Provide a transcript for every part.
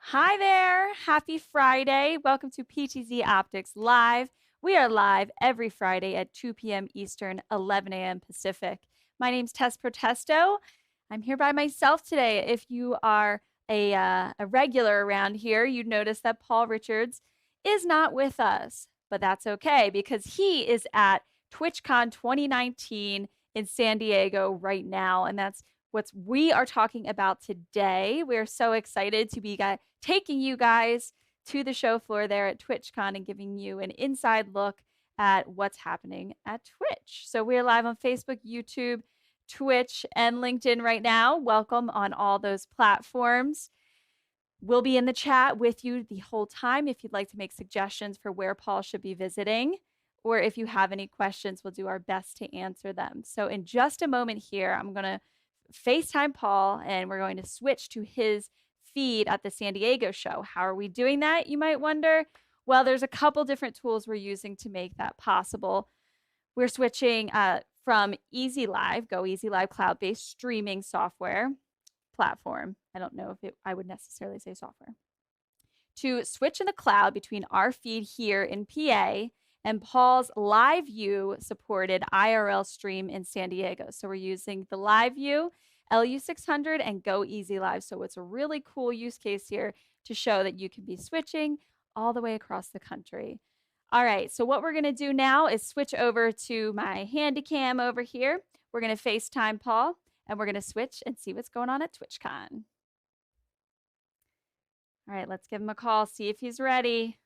Hi there. Happy Friday. Welcome to PTZ Optics Live. We are live every Friday at 2 p.m. Eastern, 11 a.m. Pacific. My name's Tess Protesto. I'm here by myself today. If you are a regular around here, you'd notice that Paul Richards is not with us, but that's okay because he is at TwitchCon 2019 in San Diego right now, and that's what we are talking about today. We're so excited to be taking you guys to the show floor there at TwitchCon and giving you an inside look at what's happening at Twitch. So we're live on Facebook, YouTube, Twitch, and LinkedIn right now. Welcome on all those platforms. We'll be in the chat with you the whole time if you'd like to make suggestions for where Paul should be visiting, or if you have any questions, we'll do our best to answer them. So in just a moment here, I'm going to FaceTime Paul, and we're going to switch to his feed at the San Diego show. How are we doing that, you might wonder? Well, there's a couple different tools we're using to make that possible. We're switching from Easy Live, Go Easy Live cloud-based streaming software platform. I don't know if I would necessarily say software. To switch in the cloud between our feed here in PA and Paul's Live View supported IRL stream in San Diego. So we're using the Live View, LU600, and Go Easy Live. So it's a really cool use case here to show that you can be switching all the way across the country. All right, so what we're gonna do now is switch over to my handy cam over here. We're gonna FaceTime Paul, and we're gonna switch and see what's going on at TwitchCon. All right, let's give him a call, see if he's ready.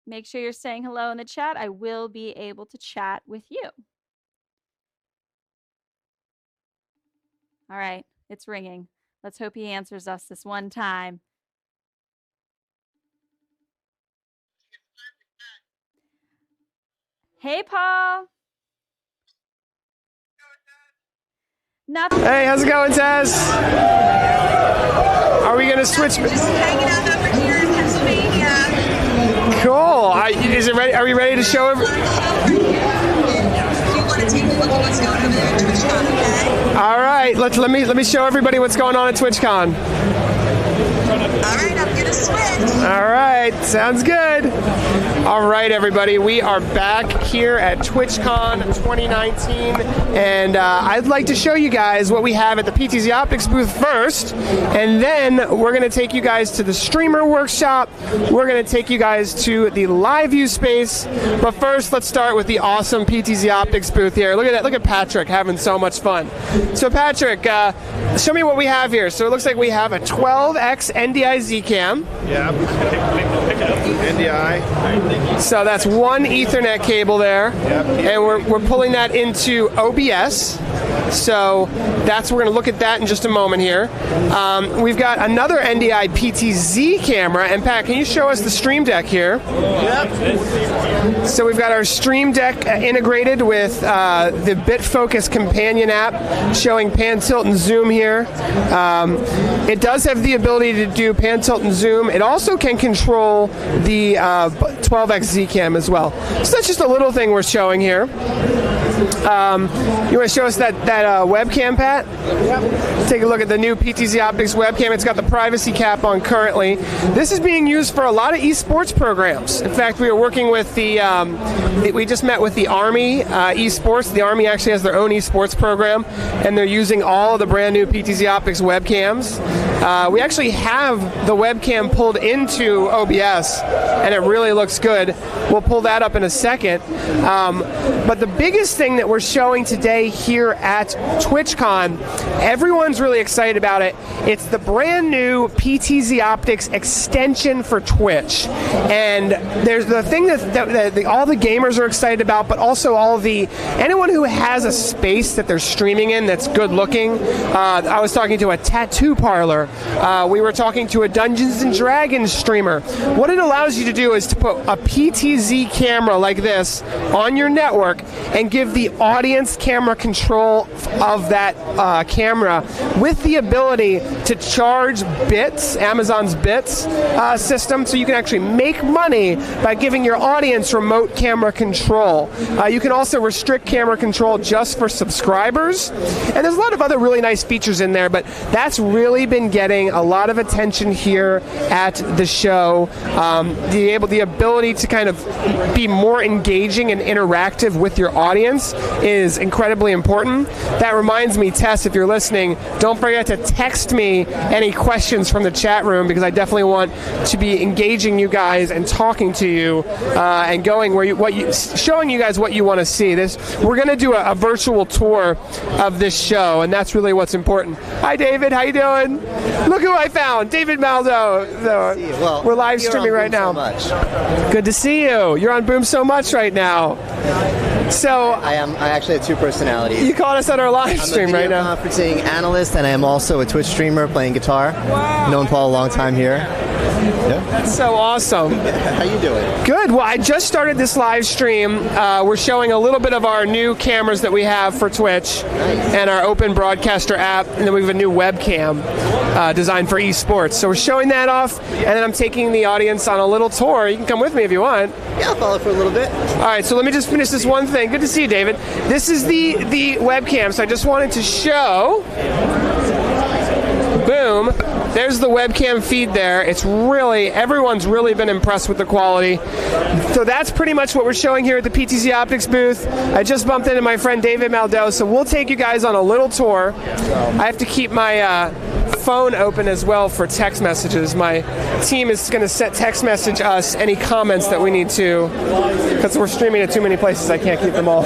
Make sure you're saying hello in the chat. I will be able to chat with you. All right, it's ringing. Let's hope he answers us this one time. Hey, Paul. Nothing. Hey, how's it going, Tess? Are we going to switch? Just hanging out over here in Pennsylvania. Cool. Is it ready? Are we ready to show it? You want to take a look at what's going on at TwitchCon, okay? All right. Let me show everybody what's going on at TwitchCon. All right, I'm going to switch. All right. Sounds good. All right, everybody. We are back here at TwitchCon 2019, and I'd like to show you guys what we have at the Ptz Optics booth first, and then we're going to take you guys to the streamer workshop. We're going to take you guys to the live view space, but first, let's start with the awesome Ptz Optics booth here. Look at that. Look at Patrick having so much fun. So, Patrick, show me what we have here. So it looks like we have a 12x NDI Z cam. Yeah, pick it up. NDI. So that's one Ethernet cable there, and we're pulling that into OBS. So that's we're going to look at that in just a moment here. We've got another NDI PTZ camera, and Pat, can you show us the Stream Deck here? Yep. So we've got our Stream Deck integrated with the BitFocus companion app, showing pan, tilt, and zoom here. It does have the ability to do pan, tilt, and zoom. It also can control the 12x Z-Cam as well. So that's just a little thing we're showing here. You want to show us that webcam, Pat? Yep. Take a look at the new PTZ Optics webcam. It's got the privacy cap on currently. This is being used for a lot of esports programs. In fact, we were working with we just met with the Army esports. The Army actually has their own esports program, and they're using all of the brand new PTZ Optics webcams. We actually have the webcam pulled into OBS, and it really looks good. We'll pull that up in a second. But the biggest thing that we're showing today here at TwitchCon, everyone's really excited about it. It's the brand new PTZ Optics extension for Twitch. And there's the thing that all the gamers are excited about, but also anyone who has a space that they're streaming in that's good looking. I was talking to a tattoo parlor. We were talking to a Dungeons and Dragons streamer. What it allows you to do is to put a PTZ camera like this on your network and give the audience camera control of that camera with the ability to charge Ptz, Amazon's Ptz system, so you can actually make money by giving your audience remote camera control. You can also restrict camera control just for subscribers, and there's a lot of other really nice features in there, but that's really been getting getting a lot of attention here at the show. The ability to kind of be more engaging and interactive with your audience is incredibly important. That reminds me, Tess, if you're listening, don't forget to text me any questions from the chat room, because I definitely want to be engaging you guys and talking to you and going showing you guys what you want to see. We're going to do a virtual tour of this show, and that's really what's important. Hi, David. How you doing? Look who I found, David Maldo. Well, we're live streaming right now. Good to see you. You're on Boom So Much right now. So I actually have two personalities. You caught us on our live stream right now. I'm a video conferencing analyst, and I am also a Twitch streamer playing guitar. Wow. Known Paul a long time here. Yeah. That's so awesome. How you doing? Good. Well, I just started this live stream. We're showing a little bit of our new cameras that we have for Twitch and our open broadcaster app, and then we have a new webcam designed for esports. So we're showing that off, and then I'm taking the audience on a little tour. You can come with me if you want. Yeah, I'll follow for a little bit. All right, so let me just finish this one thing. Good to see you, David. This is the webcam, so I just wanted to show. Boom. There's the webcam feed there. Everyone's really been impressed with the quality. So that's pretty much what we're showing here at the Ptz Optics booth. I just bumped into my friend David Maldo, so we'll take you guys on a little tour. I have to keep my phone open as well for text messages. My team is going to text message us any comments that we need to, because we're streaming at too many places. I can't keep them all.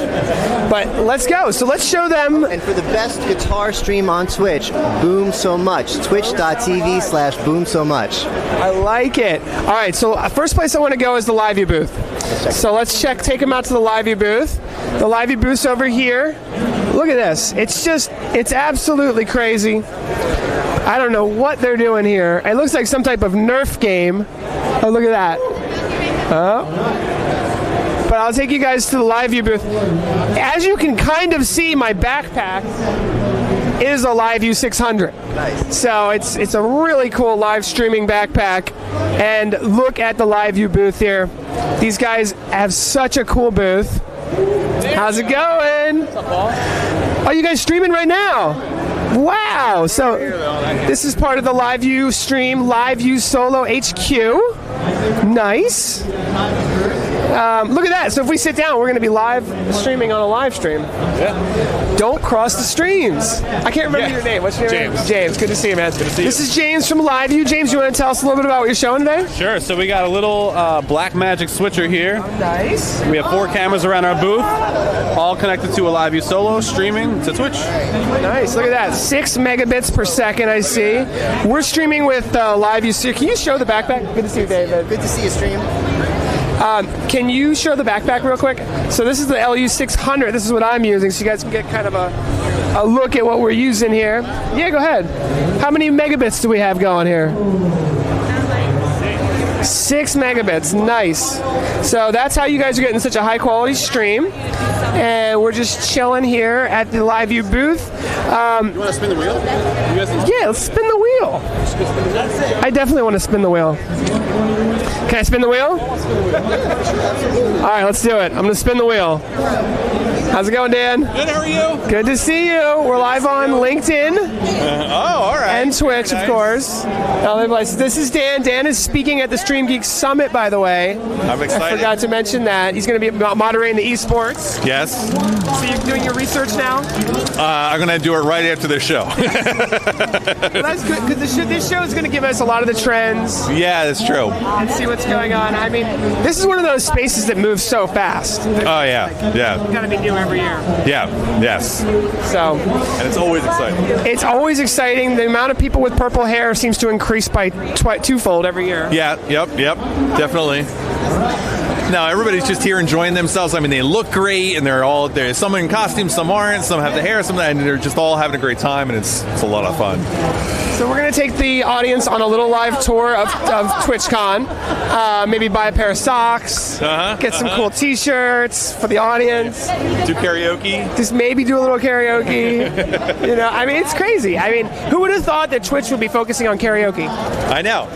But let's go. So let's show them. And for the best guitar stream on Twitch, Boom So Much. Twitch.tv/Boom So Much. I like it. All right, so first place I want to go is the LiveView booth. So let's take them out to the LiveView booth. The LiveView booth's over here. Look at this. It's absolutely crazy. I don't know what they're doing here. It looks like some type of Nerf game. Oh, look at that. But I'll take you guys to the LiveView booth. As you can kind of see, my backpack is a LiveView 600. Nice. So it's a really cool live streaming backpack. And look at the LiveView booth here. These guys have such a cool booth. How's it going? What's up, Paul? Oh, you guys streaming right now? Wow! So this is part of the LiveView stream, LiveView Solo HQ. Nice. Look at that. So if we sit down, we're going to be live streaming on a live stream. Yeah. Don't cross the streams. I can't remember your name. What's your name? James. Good to see you, man. Good to see you. This is James from LiveView. James, you want to tell us a little bit about what you're showing today? Sure. So we got a little black magic switcher here. Nice. We have 4 cameras around our booth, all connected to a LiveView Solo streaming to Twitch. Nice. Look at that. 6 megabits per second, I see. We're streaming with LiveView. Can you show the backpack? Good to see you, David. Good to see you stream. Can you show the backpack real quick? So this is the LU600. This is what I'm using, so you guys can get kind of a look at what we're using here. Yeah, go ahead. How many megabits do we have going here? 6 megabits. Nice. So that's how you guys are getting such a high quality stream. And we're just chilling here at the LiveView booth. You want to spin the wheel? Yeah, let's spin the wheel. I definitely want to spin the wheel. Can I spin the wheel? All right, let's do it. I'm going to spin the wheel. How's it going, Dan? Good, how are you? Good to see you. We're live on LinkedIn All right. and Twitch, of course. Other places. This is Dan. Dan is speaking at the Stream Geek Summit, by the way. I'm excited. I forgot to mention that. He's going to be moderating the esports. Yes. So you're doing your research now? I'm going to do it right after this show. Well, that's good, because this show is going to give us a lot of the trends. Yeah, that's true. And see what's going on. I mean, this is one of those spaces that moves so fast. Oh, yeah. Yeah. It's got to be new every year. Yeah. Yes. So, And it's always exciting. it's always exciting. The amount of people with purple hair seems to increase by twofold every year. Yeah. Yep. Definitely. No, everybody's just here enjoying themselves. I mean, they look great, and there's some in costume, some aren't, some have the hair, some, and they're just all having a great time, and it's a lot of fun. So we're going to take the audience on a little live tour of TwitchCon. Maybe buy a pair of socks, get some cool T-shirts for the audience. Do karaoke. Just maybe do a little karaoke. I mean, it's crazy. I mean, who would have thought that Twitch would be focusing on karaoke? I know.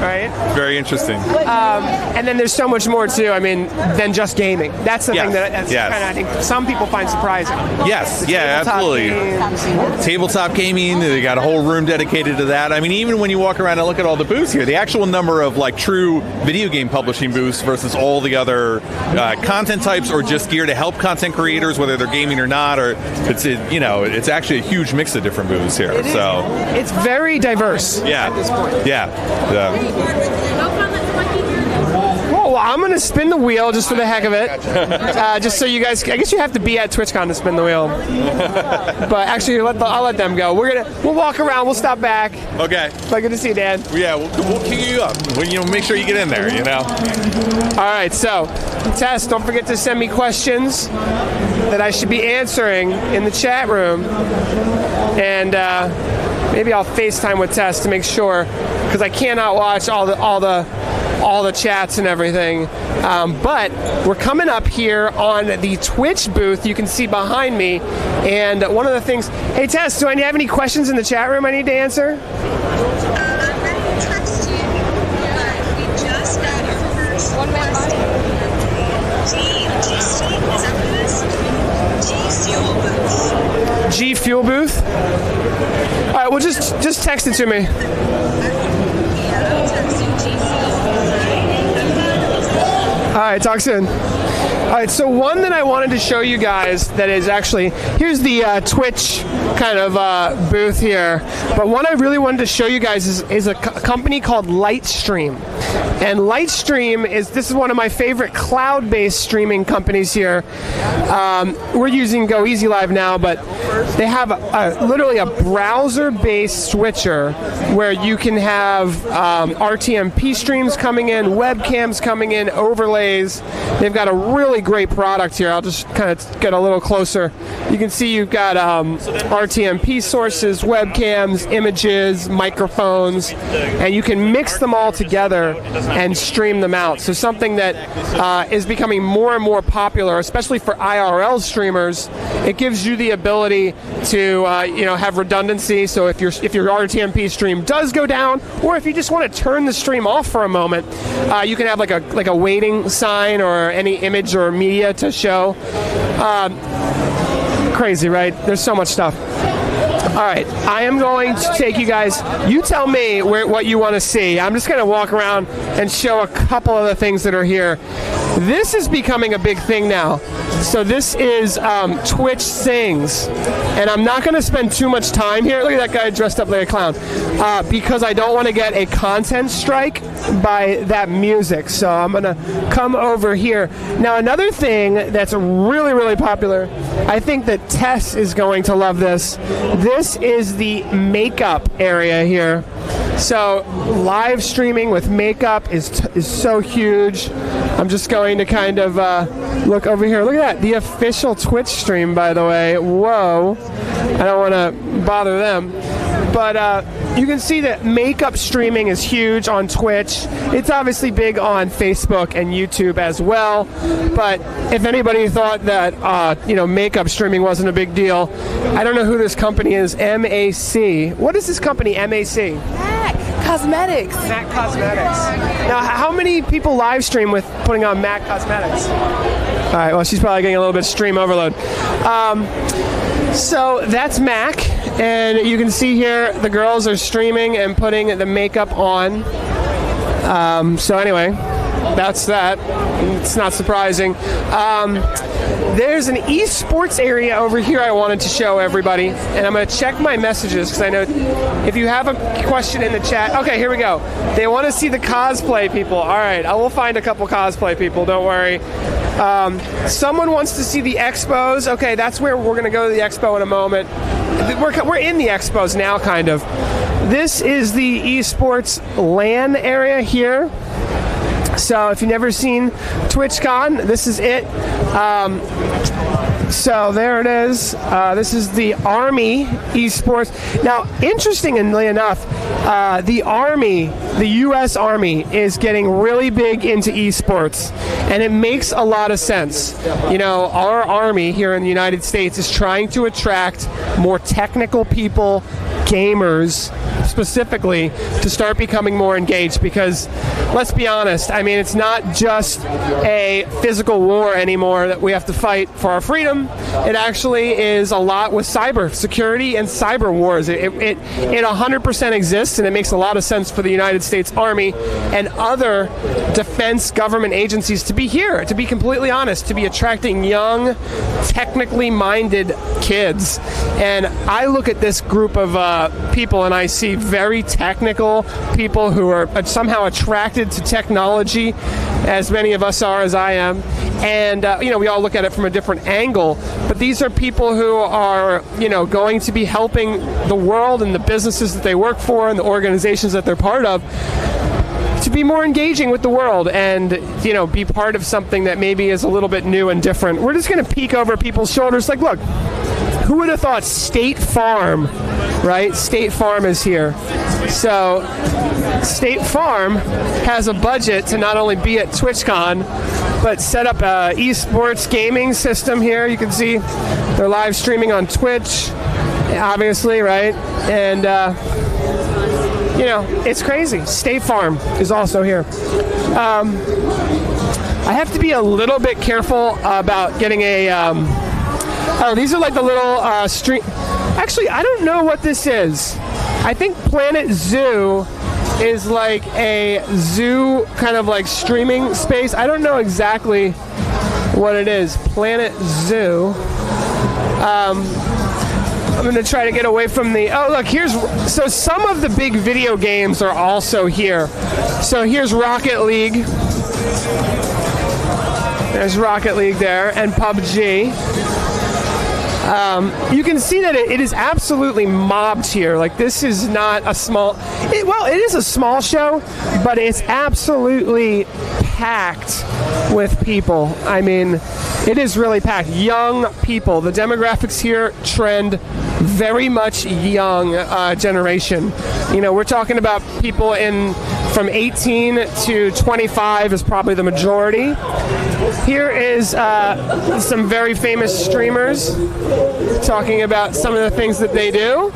Right? Very interesting. And then there's so much more too. I mean, than just gaming. That's the thing that's Yes. kind of, I think some people find surprising. Yes, The yeah, tabletop absolutely. games. Tabletop gaming, they got a whole room dedicated to that. I mean, even when you walk around and look at all the booths here, the actual number of like true video game publishing booths versus all the other content types or just gear to help content creators, whether they're gaming or not, or it's actually a huge mix of different booths here. So It's very diverse yeah, at this point. yeah. Well, I'm going to spin the wheel just for the heck of it. Just so you guys, I guess you have to be at TwitchCon to spin the wheel. But actually, I'll let them go. We'll walk around. We'll stop back. Okay. But good to see you, Dan. Yeah, we'll queue you up. Make sure you get in there. All right. So, Tess, don't forget to send me questions that I should be answering in the chat room, and maybe I'll FaceTime with Tess to make sure, because I cannot watch all the chats and everything. But we're coming up here on the Twitch booth. You can see behind me. And one of the things, hey Tess, do I have any questions in the chat room I need to answer? I'm ready to text you. We just got our first question. G-Fuel Booth. G-Fuel Booth? All right, well, just text it to me. All right, talk soon. All right, so one that I wanted to show you guys that is actually, here's the Twitch kind of booth here, but one I really wanted to show you guys is a company called Lightstream. And Lightstream this is one of my favorite cloud-based streaming companies here. We're using Go Easy Live now, but they have literally a browser-based switcher where you can have RTMP streams coming in, webcams coming in, overlays. They've got a really great product here. I'll just kind of get a little closer. You can see you've got RTMP sources, webcams, images, microphones, and you can mix them all together and stream them out. So something that is becoming more and more popular, especially for IRL streamers. It gives you the ability to have redundancy. So if your RTMP stream does go down, or if you just want to turn the stream off for a moment, you can have like a waiting sign or any image or media to show. Crazy, right? There's so much stuff. All right, I am going to take you guys. You tell me what you want to see. I'm just going to walk around and show a couple of the things that are here. This is becoming a big thing now. So this is Twitch Sings. And I'm not going to spend too much time here. Look at that guy dressed up like a clown. Because I don't want to get a content strike by that music. So I'm going to come over here. Now, another thing that's really, really popular, I think that Tess is going to love this. This is the makeup area here. So live streaming with makeup is so huge. I'm just going to kind of look over here. Look at that. The official Twitch stream, by the way. Whoa. I don't want to bother them. But you can see that makeup streaming is huge on Twitch. It's obviously big on Facebook and YouTube as well. But if anybody thought that makeup streaming wasn't a big deal, I don't know who this company is. MAC. What is this company? MAC. Cosmetics. MAC Cosmetics. Now, how many people live stream with putting on MAC Cosmetics? All right. Well, she's probably getting a little bit of stream overload. So that's MAC, and you can see here the girls are streaming and putting the makeup on. So anyway, that's that. It's not surprising. There's an esports area over here I wanted to show everybody, and I'm going to check my messages because I know if you have a question in the chat. Okay, here we go. They want to see the cosplay people. All right, I will find a couple cosplay people. Don't worry. Someone wants to see the expos. Okay, that's where we're going to go to the expo in a moment. We're in the expos now, kind of. This is the esports LAN area here. So if you've never seen TwitchCon, this is it. So there it is. This is the Army esports. Now, interestingly enough, the Army, the U.S. Army, is getting really big into esports, and it makes a lot of sense. You know, our Army here in the United States is trying to attract more technical people, gamers specifically to start becoming more engaged, because let's be honest, I mean, it's not just a physical war anymore that we have to fight for our freedom. It actually is a lot with cyber security and cyber wars. It 100% exists, and it makes a lot of sense for the United States Army and other defense government agencies to be here, to be completely honest, to be attracting young, technically minded kids. And I look at this group of people and I see very technical people who are somehow attracted to technology, as many of us are, as I am. And, we all look at it from a different angle. But these are people who are, going to be helping the world and the businesses that they work for and the organizations that they're part of to be more engaging with the world and, be part of something that maybe is a little bit new and different. We're just going to peek over people's shoulders like, look, who would have thought State Farm, right? State Farm is here. So State Farm has a budget to not only be at TwitchCon, but set up a esports gaming system here. You can see they're live streaming on Twitch, obviously, right? And, it's crazy. State Farm is also here. I have to be a little bit careful about getting a... these are like the little stream... Actually, I don't know what this is. I think Planet Zoo is like a zoo kind of like streaming space. I don't know exactly what it is. Planet Zoo. I'm going to try to get away from the... Oh, look, so some of the big video games are also here. So here's Rocket League. There's Rocket League there, and PUBG. You can see that it is absolutely mobbed here. Like, this is not a small... it is a small show, but it's absolutely packed with people. I mean, it is really packed. Young people. The demographics here trend very much young generation. We're talking about people from 18 to 25 is probably the majority. Here is some very famous streamers talking about some of the things that they do.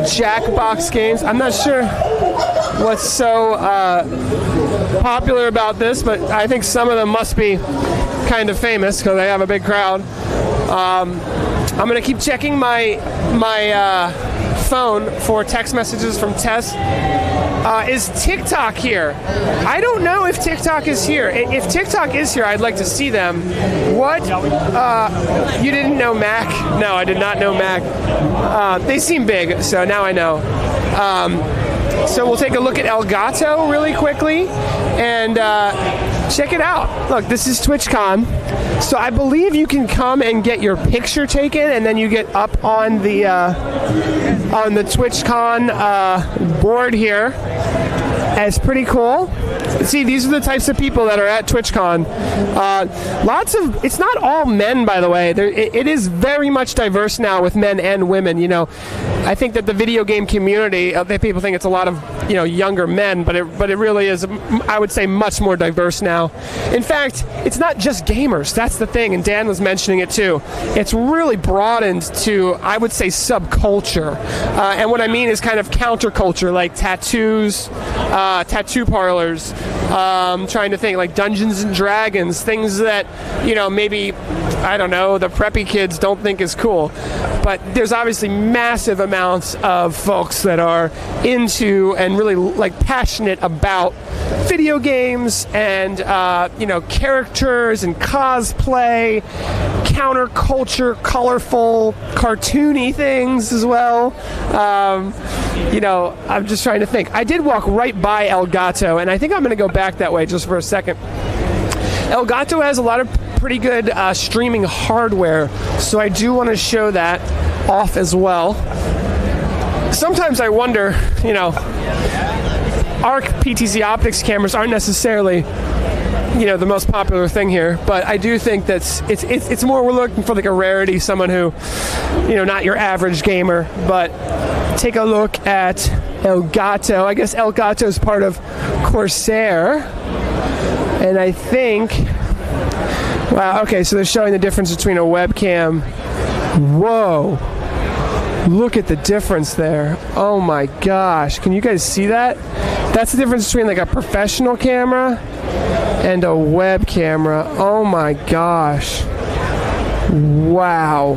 Jackbox games. I'm not sure what's so popular about this, but I think some of them must be kind of famous because they have a big crowd. I'm going to keep checking my phone for text messages from Tess. Is TikTok here? I don't know if TikTok is here. If TikTok is here, I'd like to see them. What? You didn't know Mac? No, I did not know Mac. They seem big, so now I know. So we'll take a look at Elgato really quickly and check it out. Look, this is TwitchCon. So I believe you can come and get your picture taken, and then you get up on the TwitchCon board here. It's pretty cool. See, these are the types of people that are at TwitchCon. It's not all men, by the way. It is very much diverse now with men and women. I think that the video game community, people think it's a lot of younger men, but it really is, I would say, much more diverse now. In fact, it's not just gamers. That's the thing, and Dan was mentioning it too. It's really broadened to, I would say, subculture. And what I mean is kind of counterculture, like tattoos, tattoo parlors, trying to think like Dungeons and Dragons, things that, maybe, I don't know, the preppy kids don't think is cool. But there's obviously massive amounts of folks that are into and really like passionate about video games and, characters and cosplay, counterculture, colorful, cartoony things as well. I'm just trying to think. I did walk right by Elgato, and I think I'm going to go back that way just for a second. Elgato has a lot of pretty good streaming hardware, so I do want to show that off as well. Sometimes I wonder, our Ptz Optics cameras aren't necessarily, the most popular thing here, but I do think that it's more we're looking for like a rarity, someone who, not your average gamer. But take a look at Elgato. I guess Elgato is part of Corsair, and I think, wow, okay, so they're showing the difference between a webcam. Whoa. Look at the difference there. Oh my gosh. Can you guys see that? That's the difference between like a professional camera and a web camera. Oh my gosh. Wow.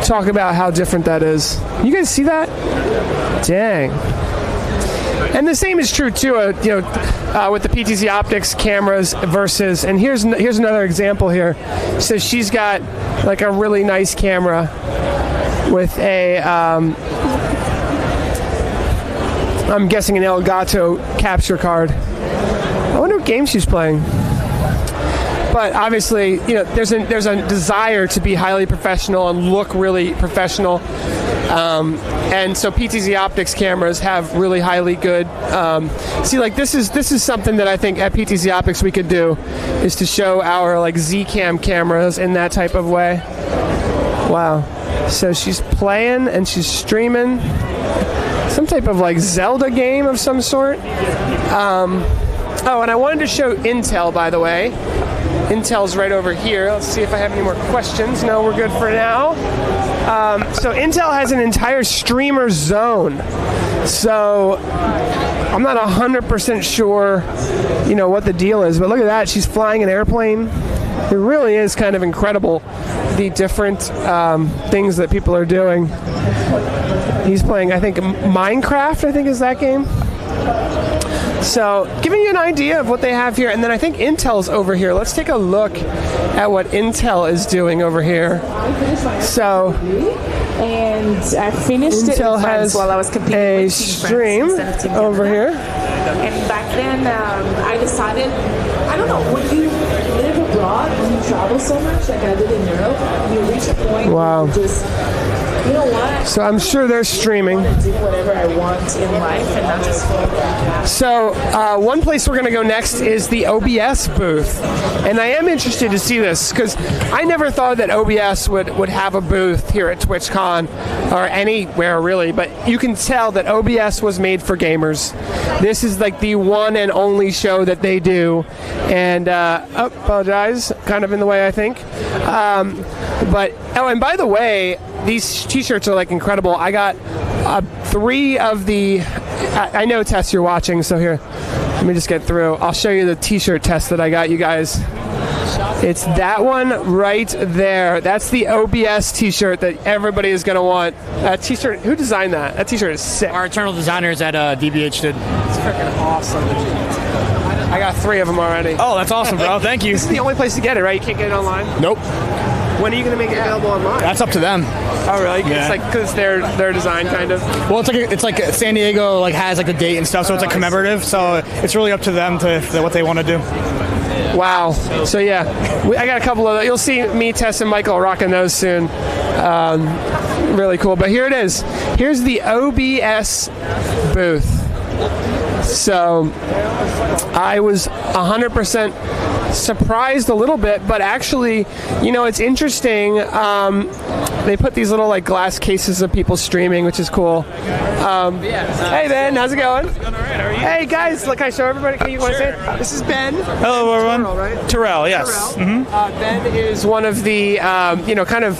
Talk about how different that is. You guys see that? Dang. And the same is true too, with the PTZ Optics cameras versus. And here's another example here. So she's got like a really nice camera with a, I'm guessing an Elgato capture card. I wonder what game she's playing. But obviously, there's a desire to be highly professional and look really professional. And so PTZ Optics cameras have really highly good. See, like this is something that I think at PTZ Optics we could do, is to show our like Z-Cam cameras in that type of way. Wow. So she's playing and she's streaming some type of like Zelda game of some sort. Oh, and I wanted to show Intel, by the way. Intel's right over here. Let's see if I have any more questions. No, we're good for now. So Intel has an entire streamer zone. So I'm not 100% sure, what the deal is. But look at that. She's flying an airplane. It really is kind of incredible, the different things that people are doing. He's playing, I think, Minecraft, I think is that game. So, giving you an idea of what they have here, and then I think Intel's over here. Let's take a look at what Intel is doing over here. So, and I finished Intel it has while I was competing a with Team stream France over here. And back then, I decided, I don't know, when you live abroad, when you travel so much, like I did in Europe, you reach a point where you just, you know what? So I'm sure they're streaming. I want to do whatever I want in life and not just focus. So one place we're going to go next is the OBS booth. And I am interested to see this because I never thought that OBS would have a booth here at TwitchCon or anywhere really, but you can tell that OBS was made for gamers. This is like the one and only show that they do. And apologize, kind of in the way I think. And by the way, these t-shirts are like incredible. I got 3 of the, I know Tess you're watching, so here, let me just get through. I'll show you the t-shirt test that I got you guys. It's that one right there. That's the OBS t-shirt that everybody is going to want. That t-shirt, who designed that? That t-shirt is sick. Our internal designers at DBH did. It's freaking awesome. I got 3 of them already. Oh, that's awesome, bro. Thank you. This is the only place to get it, right? You can't get it online? Nope. When are you going to make it available online? That's up to them. Oh, really? Yeah. It's like because their design kind of. Well, it's like San Diego has like the date and stuff, so it's like commemorative. So it's really up to them to what they want to do. Wow. So yeah, I got a couple of. You'll see me, Tess, and Michael rocking those soon. Really cool. But here it is. Here's the OBS booth. So I was 100% surprised a little bit, but actually, it's interesting. They put these little like glass cases of people streaming, which is cool. Hey Ben, how's it going? It's going all right. How are you? Hey guys, look, can I show everybody? Can you want to say it? This is Ben. Hello everyone. Terrell, right? Terrell, yes. Terrell. Ben is one of the kind of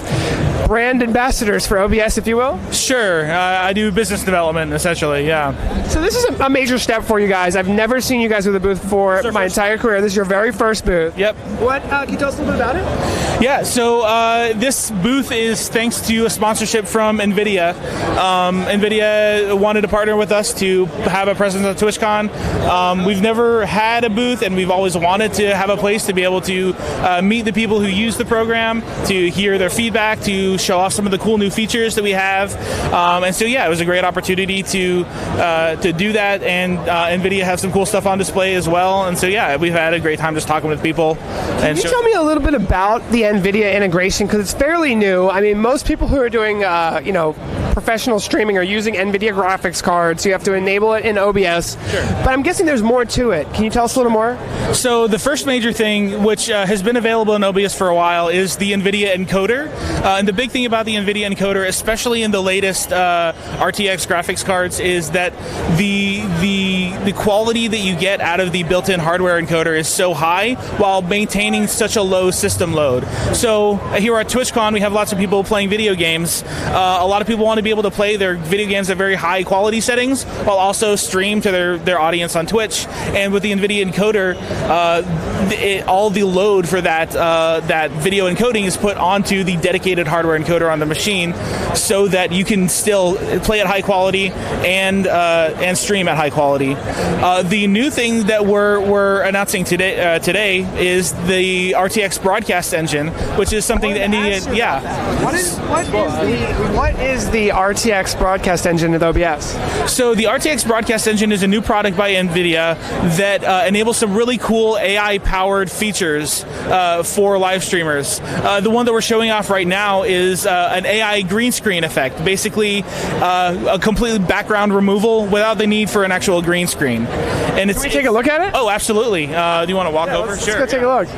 brand ambassadors for OBS, if you will. Sure. I do business development, essentially, yeah. So this is a major step for you guys. I've never seen you guys with a booth before my entire career. This is your very first booth. Yep. What? Can you tell us a little bit about it? Yeah, so this booth is thanks to a sponsorship from Nvidia. Nvidia wanted to partner with us to have a presence at TwitchCon. We've never had a booth, and we've always wanted to have a place to be able to meet the people who use the program, to hear their feedback, to show off some of the cool new features that we have. And so, yeah, it was a great opportunity to do that, and Nvidia have some cool stuff on display as well. And so, yeah, we've had a great time just talking with people. Can you tell me a little bit about the Nvidia integration, because it's fairly new? I mean, most people who are doing, professional streaming are using Nvidia graphics cards, so you have to enable it in OBS. Sure. But I'm guessing there's more to it. Can you tell us a little more? So the first major thing, which has been available in OBS for a while, is the Nvidia encoder. And the big thing about the Nvidia encoder, especially in the latest RTX graphics cards, is that the quality that you get out of the built-in hardware encoder is so high while maintaining such a low system load. So here at TwitchCon, we have lots of people playing video games. A lot of people want to be able to play their video games at very high quality settings while also stream to their audience on Twitch. And with the Nvidia encoder, all the load for that video encoding is put onto the dedicated hardware encoder on the machine, so that you can still play at high quality and stream at high quality. The new thing that we're announcing today is the RTX broadcast engine, which is something that Nvidia. What is the RTX broadcast engine with OBS? So the RTX broadcast engine is a new product by Nvidia that enables some really cool AI-powered features for live streamers. The one that we're showing off right now is an AI green screen effect, basically a complete background removal without the need for an actual green screen. And Can we take a look at it? Oh, absolutely. Do you want to walk over? Sure. Let's go take a look.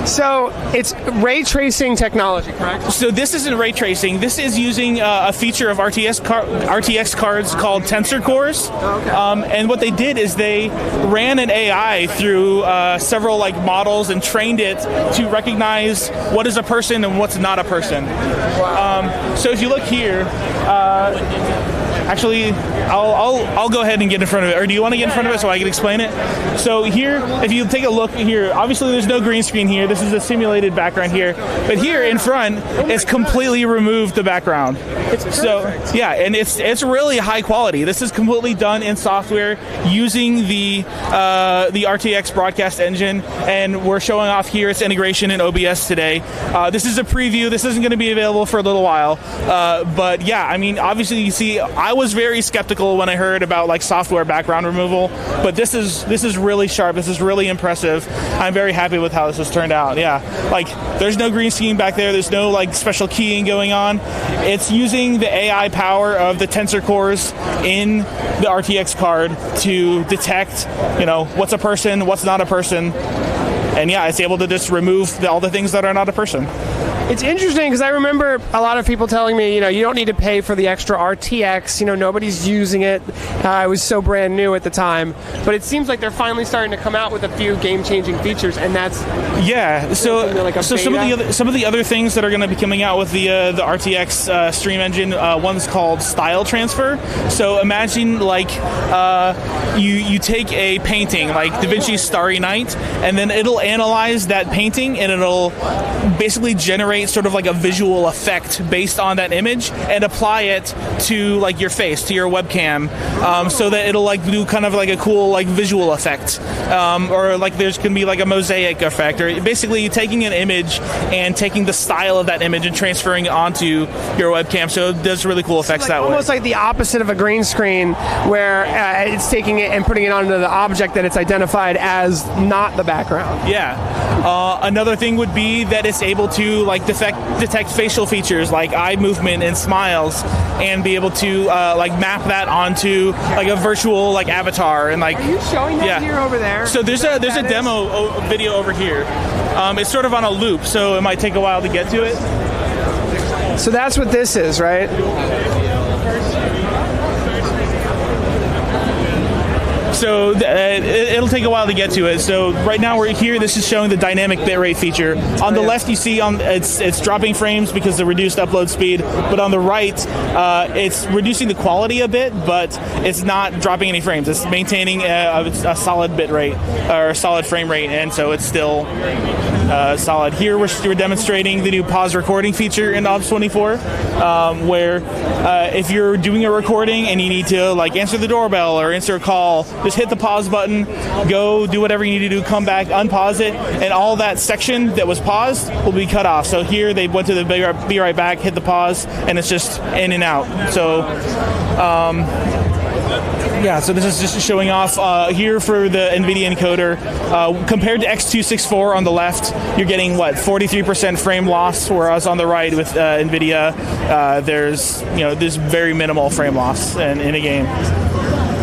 So it's ray tracing technology, correct? So this isn't ray tracing. This is using a feature of RTX cards called tensor cores. And what they did is they ran an AI through several models and trained it to recognize what is a person and what's not a person. So if you look here, actually, I'll go ahead and get in front of it. Or do you want to get in front of it so I can explain it? So here, if you take a look here, obviously there's no green screen here. This is a simulated background here. But here in front, it's completely removed the background. So yeah, and it's really high quality. This is completely done in software using the RTX broadcast engine, and we're showing off here its integration in OBS today. This is a preview. This isn't going to be available for a little while. But yeah, I mean, obviously you see, I was very skeptical when I heard about software background removal, but this is really sharp. This is really impressive. I'm very happy with how this has turned out. Yeah, there's no green screen back there. There's no special keying going on. It's using the AI power of the tensor cores in the RTX card to detect, what's a person, what's not a person. And yeah, it's able to just remove all the things that are not a person. It's interesting because I remember a lot of people telling me, you don't need to pay for the extra RTX. Nobody's using it. It was so brand new at the time. But it seems like they're finally starting to come out with a few game-changing features, and that's so some of the other things that are going to be coming out with the RTX stream engine. One's called style transfer. So imagine you take a painting like Da Vinci's Starry Night, and then it'll analyze that painting and it'll basically generate sort of a visual effect based on that image and apply it to your face, to your webcam, so that it'll do kind of a cool visual effect, or there's going to be a mosaic effect, or basically taking an image and taking the style of that image and transferring it onto your webcam, so it does really cool effects that way. Almost like the opposite of a green screen, where it's taking it and putting it onto the object that it's identified as not the background. Yeah. Another thing would be that it's able to detect facial features like eye movement and smiles, and be able to map that onto a virtual avatar. And are you showing that here over there? So there's a demo video over here. It's sort of on a loop, so it might take a while to get to it. So that's what this is, right? So it'll take a while to get to it. So right now we're here. This is showing the dynamic bitrate feature. On the left, you see it's dropping frames because of reduced upload speed. But on the right, it's reducing the quality a bit, but it's not dropping any frames. It's maintaining a solid bitrate or a solid frame rate, and so it's still solid. Here we're demonstrating the new pause recording feature in Obs 24, where if you're doing a recording and you need to answer the doorbell or answer a call, just hit the pause button, go do whatever you need to do, come back, unpause it, and all that section that was paused will be cut off. So here they went to the be right back, hit the pause, and it's just in and out. So Yeah, so this is just showing off here for the Nvidia encoder. Compared to X264 on the left, you're getting, 43% frame loss, whereas on the right with Nvidia, there's very minimal frame loss in a game.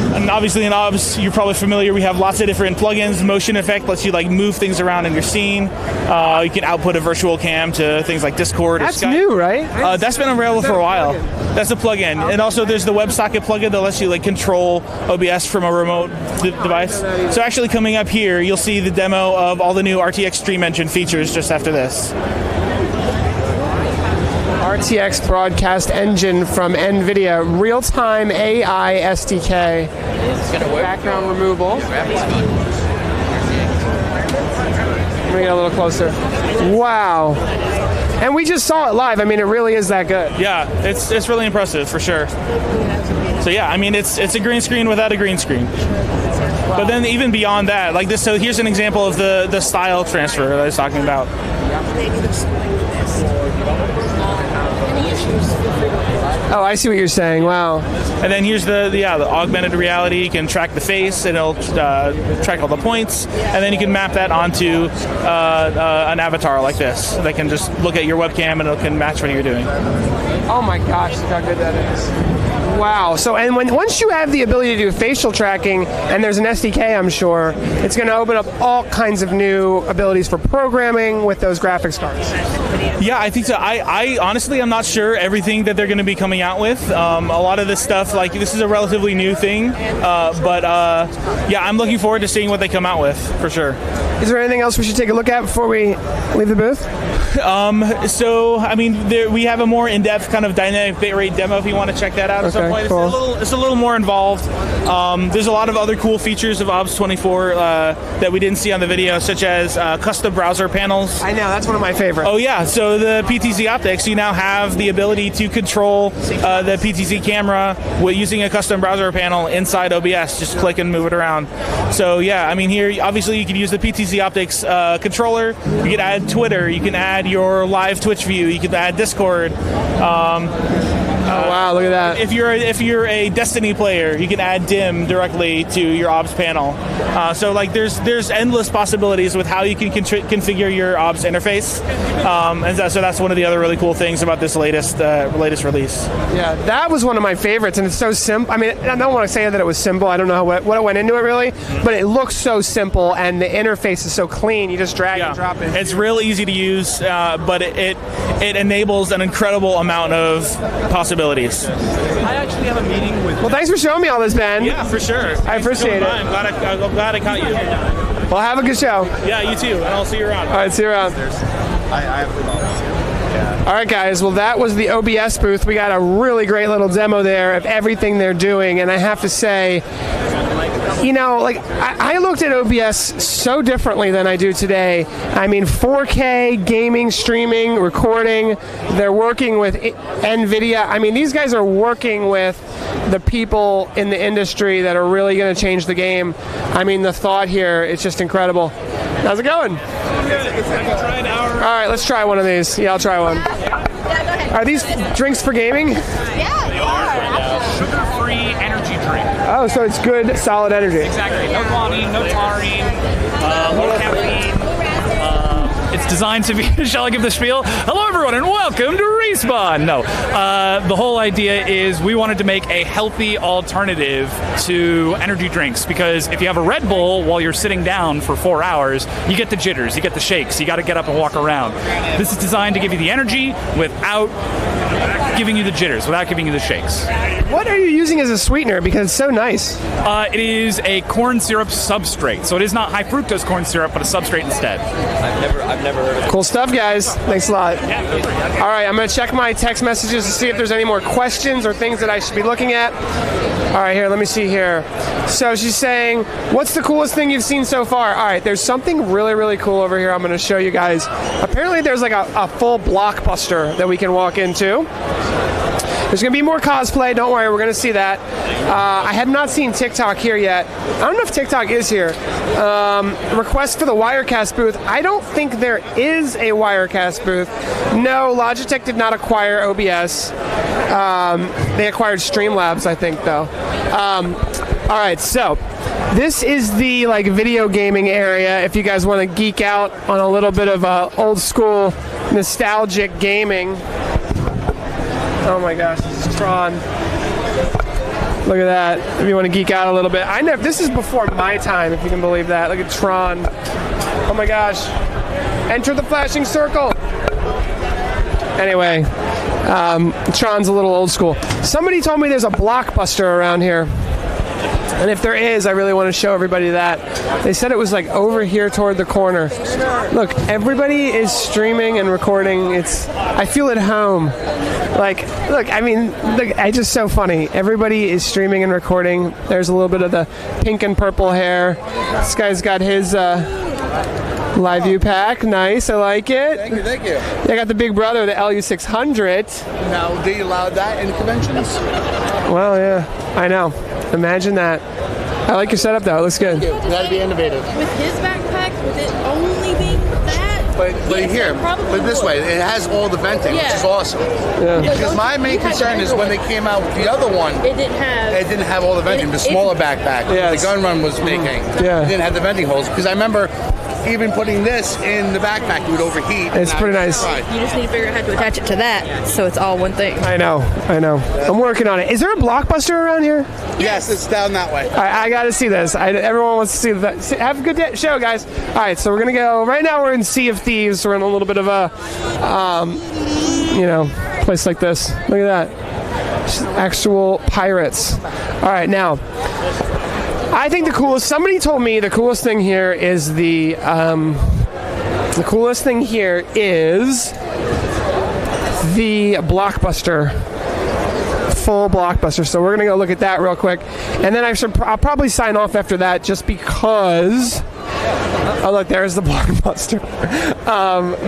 And obviously in Obs, you're probably familiar, we have lots of different plugins. Motion Effect lets you move things around in your scene. You can output a virtual cam to things like Discord or Skype. That's new, right? That's been available for a while. That's a plugin. And also there's the WebSocket plugin that lets you control OBS from a remote device. So actually coming up here, you'll see the demo of all the new RTX Stream Engine features just after this. RTX Broadcast Engine from Nvidia, real-time AI SDK. Background removal. I'm gonna get a little closer. Wow. And we just saw it live. I mean, it really is that good. Yeah, it's really impressive for sure. So yeah, I mean, it's a green screen without a green screen. Wow. But then even beyond that, like this, so here's an example of the style transfer that I was talking about. Oh, I see what you're saying. Wow. And then here's the augmented reality. You can track the face, and it'll track all the points, and then you can map that onto an avatar like this. They can just look at your webcam, and it can match what you're doing. Oh my gosh, look how good that is. Wow. So, and once you have the ability to do facial tracking, and there's an SDK, I'm sure, it's going to open up all kinds of new abilities for programming with those graphics cards. Yeah, I think so. I honestly, I'm not sure everything that they're going to be coming out with. A lot of this stuff, this is a relatively new thing, but I'm looking forward to seeing what they come out with, for sure. Is there anything else we should take a look at before we leave the booth? So, I mean, we have a more in-depth kind of dynamic bitrate demo if you want to check that out at some point. Cool. It's a little more involved. There's a lot of other cool features of Obs 24 that we didn't see on the video, such as custom browser panels. I know, that's one of my favorites. Oh, yeah. So the PTZOptics, you now have the ability to control the PTZ camera using a custom browser panel inside OBS. Just click and move it around. So, yeah, I mean, here, obviously, you can use the PTZOptics controller. You can add Twitter. You can add your live Twitch view. You can add Discord. Oh wow! Look at that. If you're a Destiny player, you can add DIM directly to your Obs panel. So there's endless possibilities with how you can configure your Obs interface, and so that's one of the other really cool things about this latest release. Yeah, that was one of my favorites, and it's so simple. I mean, I don't want to say that it was simple. I don't know what went into it really, but it looks so simple, and the interface is so clean. You just drag and drop it. It's real easy to use, but it enables an incredible amount of possibilities. I actually have a meeting with... Well, thanks for showing me all this, Ben. Yeah, for sure. I appreciate it. I'm glad I caught you. Well, have a good show. Yeah, you too, and I'll see you around. All right, see you around. All right, guys. Well, that was the OBS booth. We got a really great little demo there of everything they're doing, and I have to say, I looked at OBS so differently than I do today. I mean, 4K, gaming, streaming, recording. They're working with Nvidia. I mean, these guys are working with the people in the industry that are really going to change the game. I mean, the thought here, it's just incredible. How's it going? All right, let's try one of these. Yeah, I'll try one. Are these drinks for gaming? Yeah, they are. Sugar-free energy drink. Oh, so it's good, solid energy. Exactly. No guanine, no taurine, low caffeine. It's designed to be, shall I give the spiel? Hello, everyone, and welcome to Respawn. No, the whole idea is we wanted to make a healthy alternative to energy drinks, because if you have a Red Bull while you're sitting down for 4 hours, you get the jitters, you get the shakes, you got to get up and walk around. This is designed to give you the energy without giving you the jitters, without giving you the shakes. What are you using as a sweetener? Because it's so nice. It is a corn syrup substrate, so it is not high fructose corn syrup, but a substrate instead. I've never heard of it. Cool stuff, guys. Thanks a lot. All right, I'm going to check my text messages to see if there's any more questions or things that I should be looking at. All right, here, let me see here. So she's saying, what's the coolest thing you've seen so far? All right, there's something really, really cool over here I'm going to show you guys. Apparently there's like a full blockbuster that we can walk into. There's going to be more cosplay. Don't worry, we're going to see that. I have not seen TikTok here yet. I don't know if TikTok is here. Request for the Wirecast booth. I don't think there is a Wirecast booth. No, Logitech did not acquire OBS. They acquired Streamlabs, I think, though. All right, so this is the like video gaming area. If you guys want to geek out on a little bit of old school nostalgic gaming. Oh my gosh, this is Tron. Look at that. If you want to geek out a little bit, this is before my time, if you can believe that. Look at Tron. Oh my gosh. Enter the flashing circle. Anyway, Tron's a little old school. Somebody told me there's a Blockbuster around here. And if there is, I really want to show everybody that. They said it was like over here toward the corner. Look, everybody is streaming and recording. I feel at home. Like, look, I mean, look, it's just so funny. Everybody is streaming and recording. There's a little bit of the pink and purple hair. This guy's got his live view pack. Nice, I like it. Thank you. They got the big brother, the LU600. Now, do you allow that in conventions? Well, yeah, I know. Imagine that. I like your setup, though. It looks good. You got to be innovative. With his backpack, with it only being that. But here, but this way, it has all the venting, which is awesome. Yeah. Because my main concern is when they came out with the other one, It didn't have all the venting. The smaller backpack, the gun run was making, it didn't have the venting holes. Because I remember even putting this in the backpack, it would overheat. It's pretty nice. You just need to figure out how to attach it to that, so it's all one thing. I know. I'm working on it. Is there a Blockbuster around here? Yes, it's down that way. I got to see this. Everyone wants to see that. Have a good show, guys. All right, so we're going to go. Right now we're in Sea of Thieves. We're in a little bit of a, place like this. Look at that. Actual pirates. All right, now. I think somebody told me the coolest thing here is the Blockbuster. Full Blockbuster. So we're going to go look at that real quick. And then I'll probably sign off after that just because... Oh, look, there's the Blockbuster.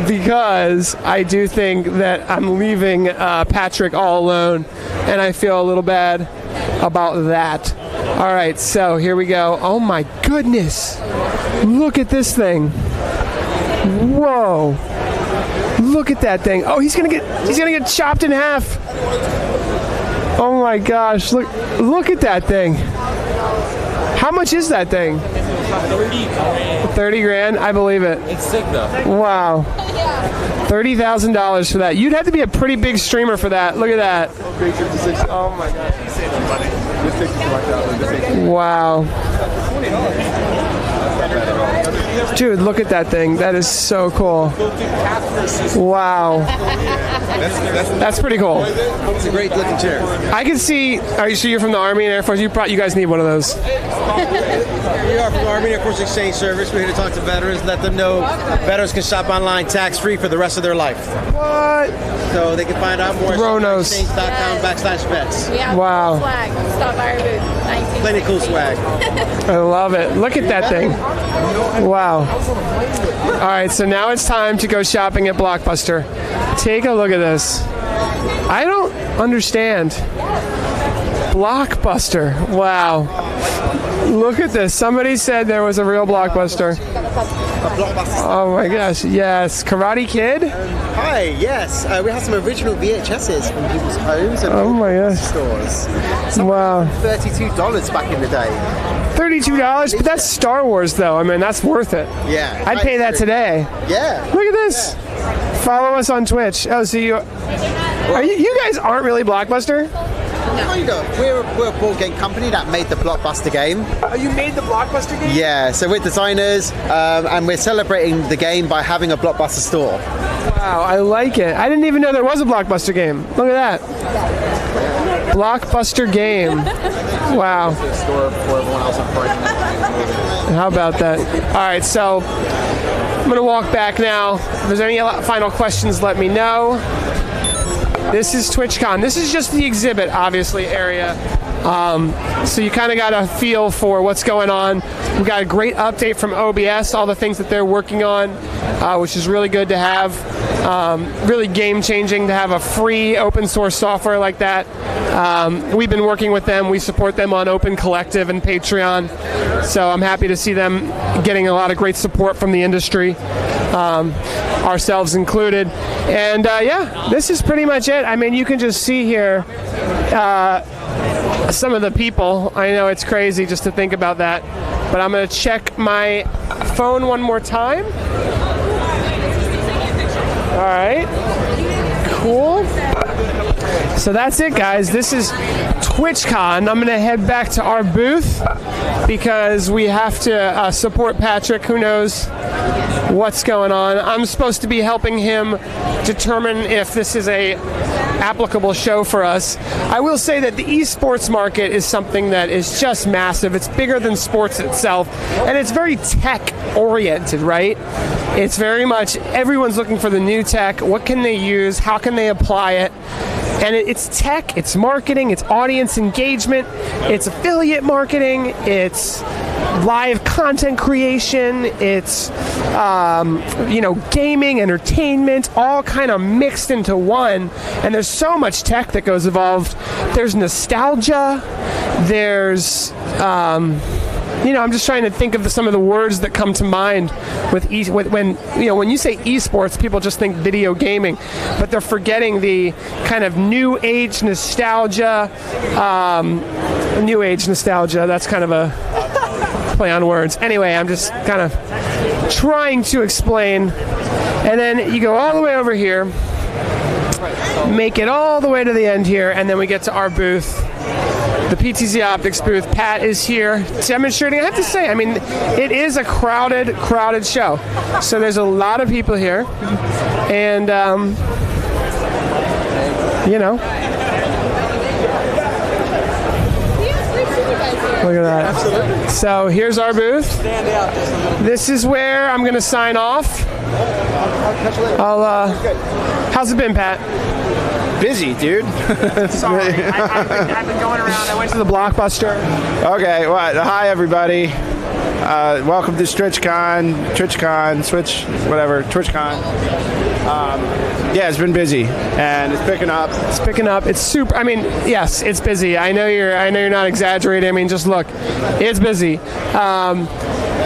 Because I do think that I'm leaving Patrick all alone, and I feel a little bad about that. All right, so here we go. Oh my goodness! Look at this thing. Whoa! Look at that thing. Oh, he's gonna get chopped in half. Oh my gosh! Look at that thing. How much is that thing? 30 grand? I believe it. It's sick though. Wow. $30,000 for that. You'd have to be a pretty big streamer for that. Look at that. Oh my god. Wow. Dude, look at that thing. That is so cool. Wow. That's pretty cool. It's a great looking chair. I can see. So you're from the Army and Air Force. You guys need one of those. We are from the Army and Air Force Exchange Service. We're here to talk to veterans, let them know veterans can shop online tax-free for the rest of their life. What? So they can find out more at exchange.com/vets. Wow. Swag. Stop by our booth. Plenty of cool swag. I love it. Look at that thing. Wow. All right, so now it's time to go shopping at Blockbuster. Take a look at this. I don't understand. Blockbuster. Wow. Look at this. Somebody said there was a real Blockbuster. Oh my gosh. Yes. Karate Kid? Hi, yes. We have some original VHSs from people's homes and stores. Wow. $32 back in the day. $32? But that's Star Wars, though. I mean, that's worth it. Yeah. I'd pay that today. Yeah. Look at this. Follow us on Twitch. Oh, so you guys aren't really Blockbuster? Kind of. We're a board game company that made the Blockbuster game. Oh, you made the Blockbuster game? Yeah, so we're designers, and we're celebrating the game by having a Blockbuster store. Wow, I like it. I didn't even know there was a Blockbuster game. Look at that. Blockbuster game. Wow. How about that? All right, so I'm going to walk back now. If there's any final questions, let me know. This is TwitchCon. This is just the exhibit, obviously, area. So you kind of got a feel for what's going on. We got a great update from OBS, all the things that they're working on, which is really good to have. Really game-changing to have a free open-source software like that. We've been working with them. We support them on Open Collective and Patreon. So I'm happy to see them getting a lot of great support from the industry, ourselves included. And yeah, this is pretty much it. I mean, you can just see here some of the people. I know it's crazy just to think about that, but I'm going to check my phone one more time. All right, cool. So that's it, guys. This is TwitchCon. I'm going to head back to our booth because we have to support Patrick, who knows what's going on. I'm supposed to be helping him determine if this is a applicable show for us. I will say that the esports market is something that is just massive. It's bigger than sports itself, and it's very tech oriented, right? It's very much everyone's looking for the new tech. What can they use? How can they apply it? And it's tech, it's marketing, it's audience engagement, it's affiliate marketing, it's live content creation, it's gaming, entertainment, all kind of mixed into one. And there's so much tech that goes involved. There's nostalgia. There's I'm just trying to think of some of the words that come to mind when you say esports, people just think video gaming, but they're forgetting the kind of new age nostalgia. New age nostalgia. That's kind of a play on words. Anyway, I'm just kind of trying to explain. And then you go all the way over here, make it all the way to the end here, and then we get to our booth. The Ptz Optics booth. Pat is here demonstrating. I have to say, I mean, it is a crowded show. So there's a lot of people here. And, look at that. Absolutely. So here's our booth. This is where I'm going to sign off. How's it been, Pat? Busy, dude. Sorry, I've been going around. I went to the Blockbuster. Okay, well, hi everybody. Welcome to TwitchCon, Switch, whatever, TwitchCon. Yeah, it's been busy, and it's picking up. It's picking up. It's super. I mean, yes, it's busy. I know you're not exaggerating. I mean, just look, it's busy.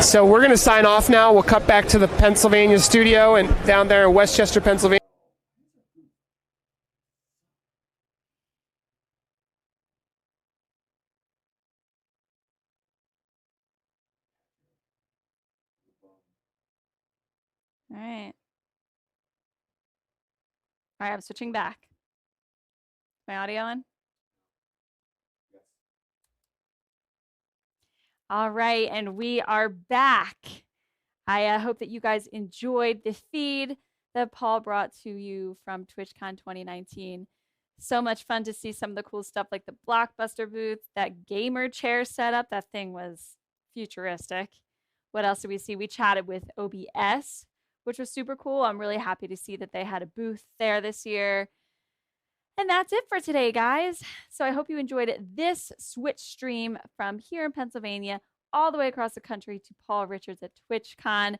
So we're gonna sign off now. We'll cut back to the Pennsylvania studio and down there in Westchester, Pennsylvania. All right, I'm switching back. My audio on? All right, and we are back. I hope that you guys enjoyed the feed that Paul brought to you from TwitchCon 2019. So much fun to see some of the cool stuff like the Blockbuster booth, that gamer chair setup. That thing was futuristic. What else did we see? We chatted with OBS, which was super cool. I'm really happy to see that they had a booth there this year. And that's it for today, guys. So I hope you enjoyed this Switch stream from here in Pennsylvania all the way across the country to Paul Richards at TwitchCon.